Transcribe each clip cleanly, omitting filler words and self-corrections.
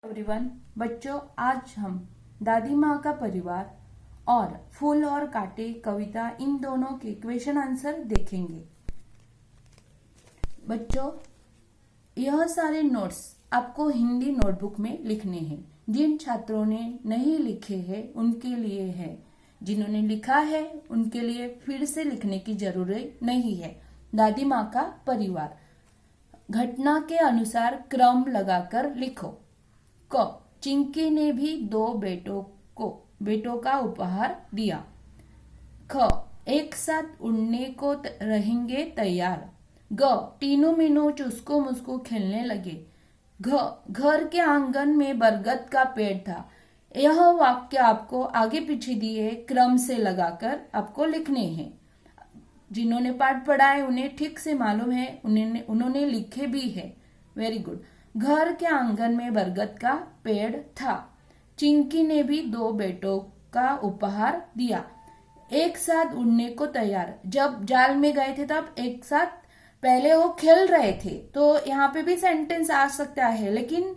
Everyone, बच्चों आज हम दादी माँ का परिवार और फूल और कांटे कविता इन दोनों के क्वेश्चन आंसर देखेंगे। बच्चों, यह सारे नोट्स आपको हिंदी नोटबुक में लिखने हैं। जिन छात्रों ने नहीं लिखे हैं उनके लिए है, जिन्होंने लिखा है उनके लिए फिर से लिखने की जरूरत नहीं है। दादी माँ का परिवार, घटना के अनुसार क्रम लगाकर लिखो। क, चिंकी ने भी 2 बेटों का उपहार दिया। ख, एक साथ उड़ने को रहेंगे तैयार। ग, टीनू मीनू चुस्को मुस्को खेलने लगे। घ, घर के आंगन में बरगद का पेड़ था। यह वाक्य आपको आगे पीछे दिए क्रम से लगाकर आपको लिखने हैं। जिन्होंने पाठ पढ़ा है उन्हें ठीक से मालूम है, उन्होंने लिखे भी है। Very good. घर के आंगन में बरगद का पेड़ था। चिंकी ने भी 2 बेटों का उपहार दिया। एक साथ उड़ने को तैयार, जब जाल में गए थे तब एक साथ पहले वो खेल रहे थे, तो यहाँ पे भी सेंटेंस आ सकता है, लेकिन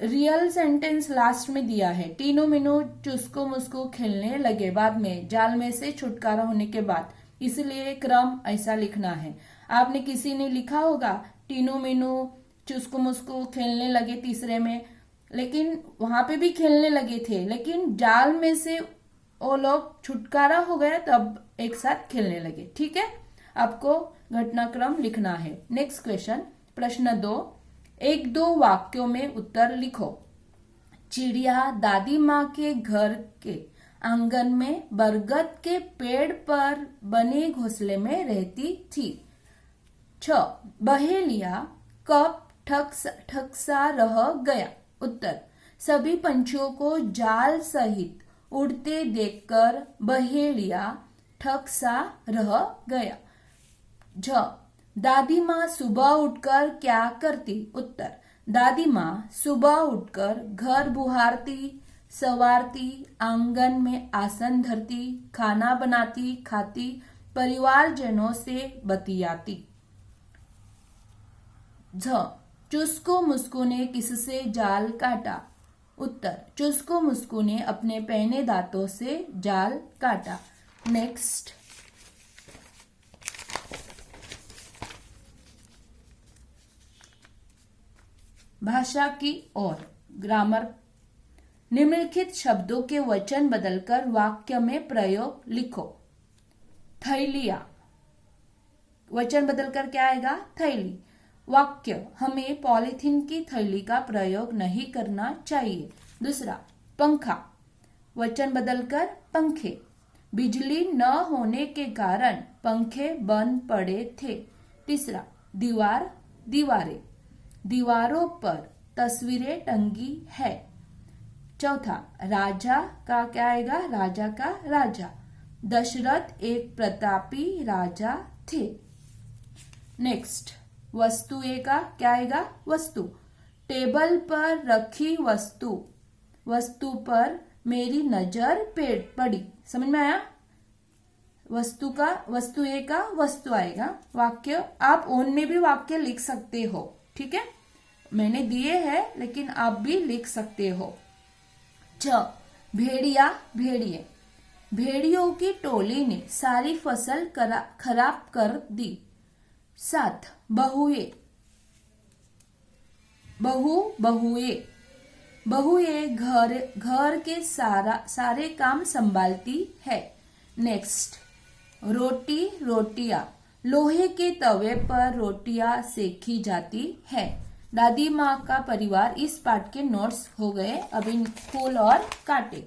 रियल सेंटेंस लास्ट में दिया है। तीनों मीनू चुस्को मुस्को खेलने लगे बाद में, जाल में से छुटकारा होने के बाद, इसलिए क्रम ऐसा लिखना है। आपने किसी ने लिखा होगा तीनों मीनू चुस्को मुस्को खेलने लगे तीसरे में, लेकिन वहां पे भी खेलने लगे थे, लेकिन जाल में से वो लोग छुटकारा हो गया तब एक साथ खेलने लगे। ठीक है, आपको घटनाक्रम लिखना है। नेक्स्ट क्वेश्चन, प्रश्न 2, 1-2 वाक्यों में उत्तर लिखो। चिड़िया दादी माँ के घर के आंगन में बरगद के पेड़ पर बने घोंसले में रहती थी। 6, बहेलिया कब ठकसा रह गया। उत्तर, सभी पंछियों को जाल सहित उड़ते देखकर बहेलिया ठकसा रह गया। झ, दादी माँ सुबह उठकर क्या करती। उत्तर, दादी माँ सुबह उठकर घर बुहारती, संवारती, आंगन में आसन धरती, खाना बनाती, खाती, परिवारजनों से बतियाती। झ, चुस्को मुस्को ने किससे जाल काटा। उत्तर, चुस्को मुस्को ने अपने पहने दांतों से जाल काटा। नेक्स्ट, भाषा की और ग्रामर। निम्नलिखित शब्दों के वचन बदलकर वाक्य में प्रयोग लिखो। थैलिया, वचन बदलकर क्या आएगा, थैली। वाक्य, हमें पॉलीथीन की थैली का प्रयोग नहीं करना चाहिए। दूसरा, पंखा, वचन बदलकर पंखे। बिजली न होने के कारण पंखे बंद पड़े थे। तीसरा, दीवार, दीवारें, दीवारों पर तस्वीरें टंगी है। चौथा, राजा का क्या आएगा, राजा का राजा। दशरथ एक प्रतापी राजा थे। नेक्स्ट, वस्तु ए का क्या आएगा, वस्तु। टेबल पर रखी वस्तु, वस्तु पर मेरी नजर पड़ी। समझ में आया, वस्तु ए का वस्तु आएगा। वाक्य, आप ओन में भी वाक्य लिख सकते हो। ठीक है, मैंने दिए हैं लेकिन आप भी लिख सकते हो। च, भेड़िया भेड़िए, भेड़ियों की टोली ने सारी फसल खराब कर दी। 7, बहुए, बहुए, बहुए घर के सारे काम संभालती है। नेक्स्ट, रोटी रोटियां, लोहे के तवे पर रोटियां सेकी जाती है। दादी माँ का परिवार इस पाठ के नोट्स हो गए। अभी फूल और कांटे।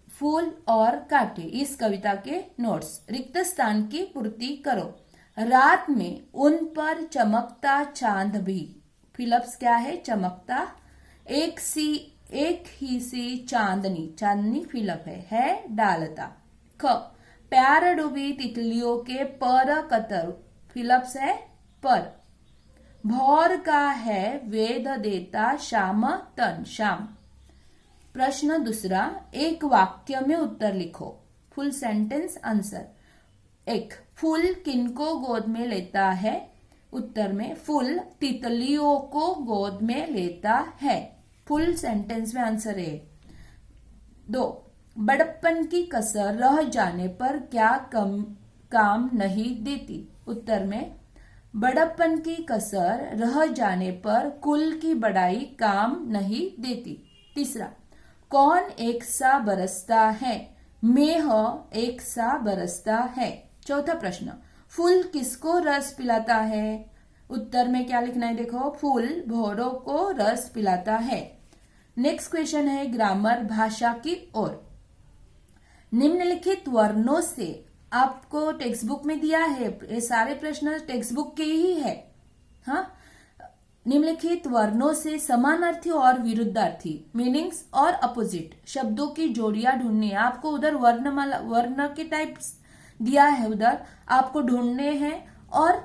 फूल और कांटे इस कविता के नोट्स। रिक्त स्थान की पूर्ति करो। रात में उन पर चमकता चांद भी, फिलप्स क्या है, चमकता। एक ही सी चांदनी, चांदनी फिलप है डालता। ख, प्यार डूबी तितलियों के पर कतर, फिलप्स है पर। भौर का है वेद देता शाम तन, शाम। प्रश्न दूसरा, एक वाक्य में उत्तर लिखो। Full sentence answer. 1, फूल किनको गोद में लेता है। उत्तर में फूल तितलियों को गोद में लेता है। फुल सेंटेंस में आंसर है। 2, बड़प्पन की कसर रह जाने पर क्या काम नहीं देती। उत्तर में बड़प्पन की कसर रह जाने पर कुल की बड़ाई काम नहीं देती। तीसरा, कौन एक सा बरसता है। मेह एक सा बरसता है। चौथा प्रश्न, फूल किसको रस पिलाता है। उत्तर में क्या लिखना है, देखो, फूल भौरों को रस पिलाता है। नेक्स्ट क्वेश्चन है ग्रामर, भाषा की ओर। निम्नलिखित वर्णों से, आपको टेक्स्ट बुक में दिया है, ये सारे प्रश्न टेक्स्ट बुक के ही है। हाँ, निम्नलिखित वर्णों से समानार्थी और विरुद्धार्थी मीनिंग्स और अपोजिट शब्दों की जोड़ियां ढूंढनी है। आपको उधर वर्णमाला, वर्ण के टाइप्स दिया है, उधर आपको ढूंढने हैं और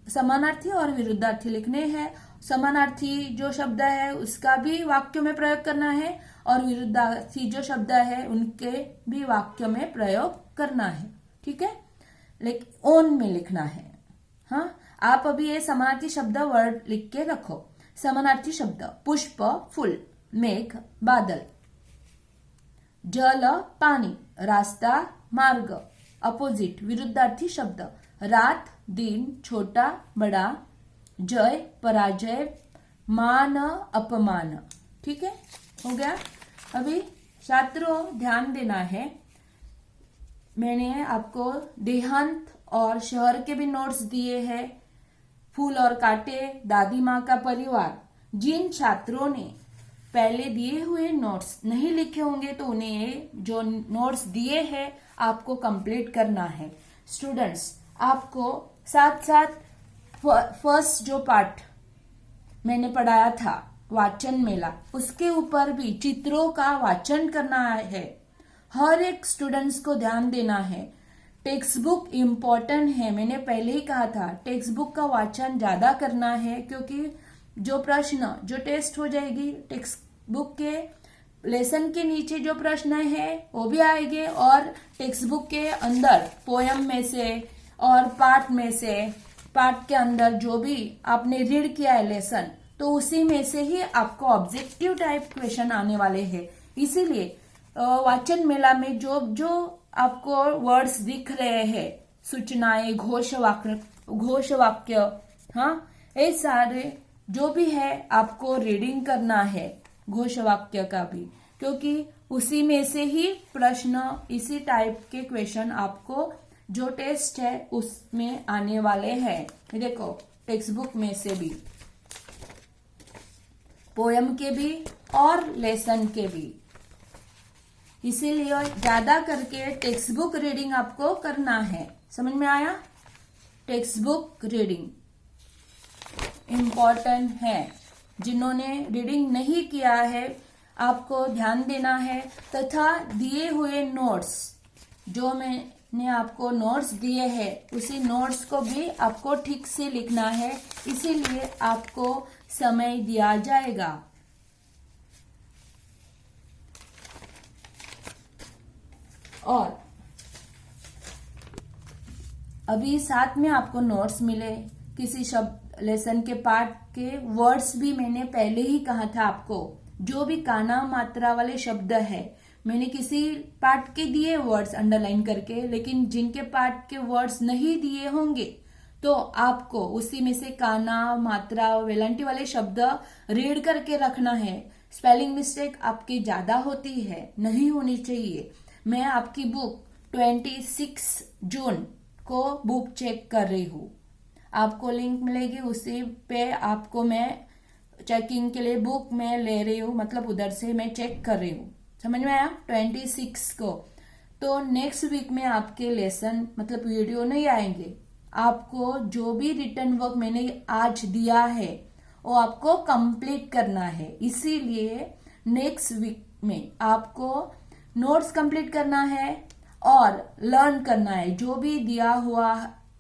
समानार्थी और विरुद्धार्थी लिखने हैं। समानार्थी जो शब्द है उसका भी वाक्यों में प्रयोग करना है और विरुद्धार्थी जो शब्द है उनके भी वाक्यों में प्रयोग करना है। ठीक है, लेकिन ओन में लिखना है। हाँ, आप अभी ये समानार्थी शब्द वर्ड लिख के रखो। समानार्थी शब्द, पुष्प फूल, मेघ बादल, जल पानी, रास्ता मार्ग। अपोजिट विरुद्धार्थी शब्द, रात दिन, छोटा बड़ा, जय पराजय, मान अपमान। ठीक है, हो गया। अभी छात्रों ध्यान देना है, मैंने आपको देहांत और शहर के भी नोट्स दिए हैं। फूल और कांटे, दादी माँ का परिवार। जिन छात्रों ने पहले दिए हुए नोट्स नहीं लिखे होंगे तो उन्हें जो नोट्स दिए हैं आपको कंप्लीट करना है। स्टूडेंट्स, आपको साथ साथ फर्स्ट जो पार्ट मैंने पढ़ाया था वाचन मेला, उसके ऊपर भी चित्रों का वाचन करना है। हर एक स्टूडेंट्स को ध्यान देना है। टेक्स्ट बुक इम्पोर्टेंट है, मैंने पहले ही कहा था टेक्स्ट बुक का वाचन ज्यादा करना है, क्योंकि जो प्रश्न जो टेस्ट हो जाएगी टेक्स्ट बुक के लेसन के नीचे जो प्रश्न है वो भी आएंगे और टेक्स्ट बुक के अंदर पोयम में से और पार्ट में से, पार्ट के अंदर जो भी आपने रीड किया है लेसन, तो उसी में से ही आपको ऑब्जेक्टिव टाइप क्वेश्चन आने वाले हैं। इसीलिए वाचन मेला में जो जो आपको वर्ड्स दिख रहे हैं, सूचनाएं, घोष वाक्य, हाँ, ये सारे जो भी है आपको रीडिंग करना है घोष वाक्य का भी, क्योंकि उसी में से ही प्रश्न, इसी टाइप के क्वेश्चन आपको जो टेस्ट है उसमें आने वाले हैं। देखो, टेक्स्ट बुक में से भी, पोयम के भी और लेसन के भी। इसीलिए ज्यादा करके टेक्स्ट बुक रीडिंग आपको करना है। समझ में आया? टेक्स्ट बुक रीडिंग इम्पोर्टेंट है। जिन्होंने रीडिंग नहीं किया है आपको ध्यान देना है, तथा दिए हुए नोट्स जो मैंने आपको नोट्स दिए हैं उसी नोट्स को भी आपको ठीक से लिखना है, इसीलिए आपको समय दिया जाएगा। और अभी साथ में आपको नोट्स मिले, किसी शब्द लेसन के पार्ट के वर्ड्स भी मैंने पहले ही कहा था आपको, जो भी काना मात्रा वाले शब्द है मैंने किसी पार्ट के दिए वर्ड्स अंडरलाइन करके, लेकिन जिनके पार्ट के वर्ड्स नहीं दिए होंगे तो आपको उसी में से काना मात्रा वेलांटी वाले शब्द रीड करके रखना है। स्पेलिंग मिस्टेक आपकी ज्यादा होती है, नहीं होनी चाहिए। मैं आपकी बुक 26 जून को बुक चेक कर रही हूँ, आपको लिंक मिलेगी, उसी पे आपको मैं चेकिंग के लिए बुक में ले रही हूँ, मतलब उधर से मैं चेक कर रही हूँ। समझ में आया? 26 को। तो नेक्स्ट वीक में आपके लेसन मतलब वीडियो नहीं आएंगे, आपको जो भी रिटर्न वर्क मैंने आज दिया है वो आपको कंप्लीट करना है। इसीलिए नेक्स्ट वीक में आपको नोट्स कंप्लीट करना है और लर्न करना है, जो भी दिया हुआ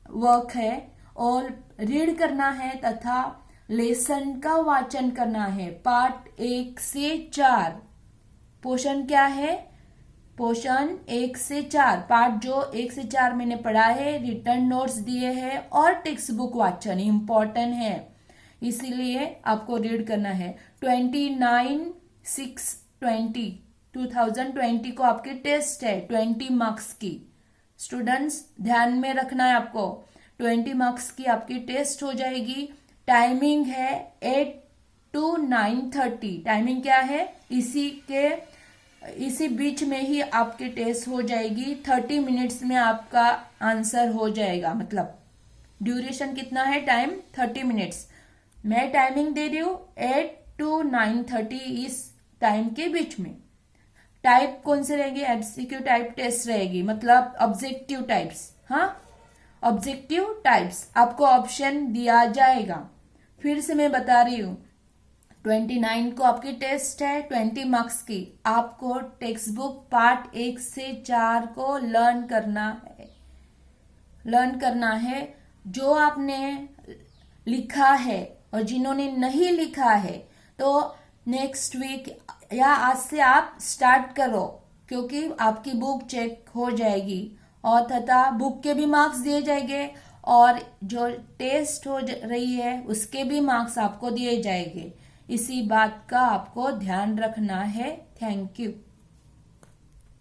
वर्क है और रीड करना है तथा लेसन का वाचन करना है। पार्ट 1 से 4 पोर्शन क्या है? पोर्शन 1 से 4 पार्ट जो 1 से 4 मैंने पढ़ा है, रिटर्न नोट्स दिए हैं और टेक्स्ट बुक वाचन इम्पोर्टेंट है, इसीलिए आपको रीड करना है। 29/6/20 को आपकी टेस्ट है 20 मार्क्स की। स्टूडेंट्स ध्यान में रखना है आपको, 20 मार्क्स की आपकी टेस्ट हो जाएगी। टाइमिंग है 8 to 9:30। टाइमिंग क्या है, इसी बीच में ही आपकी टेस्ट हो जाएगी। 30 मिनट्स में आपका आंसर हो जाएगा, मतलब ड्यूरेशन कितना है, टाइम 30 मिनट्स। मैं टाइमिंग दे रही हूँ 8 to 9:30, इस टाइम के बीच में। टाइप कौन से रहेंगे, एमसीक्यू टाइप टेस्ट रहेगी, मतलब ऑब्जेक्टिव टाइप्स। हाँ, ऑब्जेक्टिव टाइप्स आपको ऑप्शन दिया जाएगा। फिर से मैं बता रही हूँ, 29 को आपकी टेस्ट है 20 मार्क्स की। आपको टेक्स्ट बुक पार्ट 1 से 4 को लर्न करना है। जो आपने लिखा है और जिन्होंने नहीं लिखा है तो नेक्स्ट वीक या आज से आप स्टार्ट करो, क्योंकि आपकी बुक चेक हो जाएगी और तथा बुक के भी मार्क्स दिए जाएंगे और जो टेस्ट हो रही है उसके भी मार्क्स आपको दिए जाएंगे। इसी बात का आपको ध्यान रखना है। Thank you.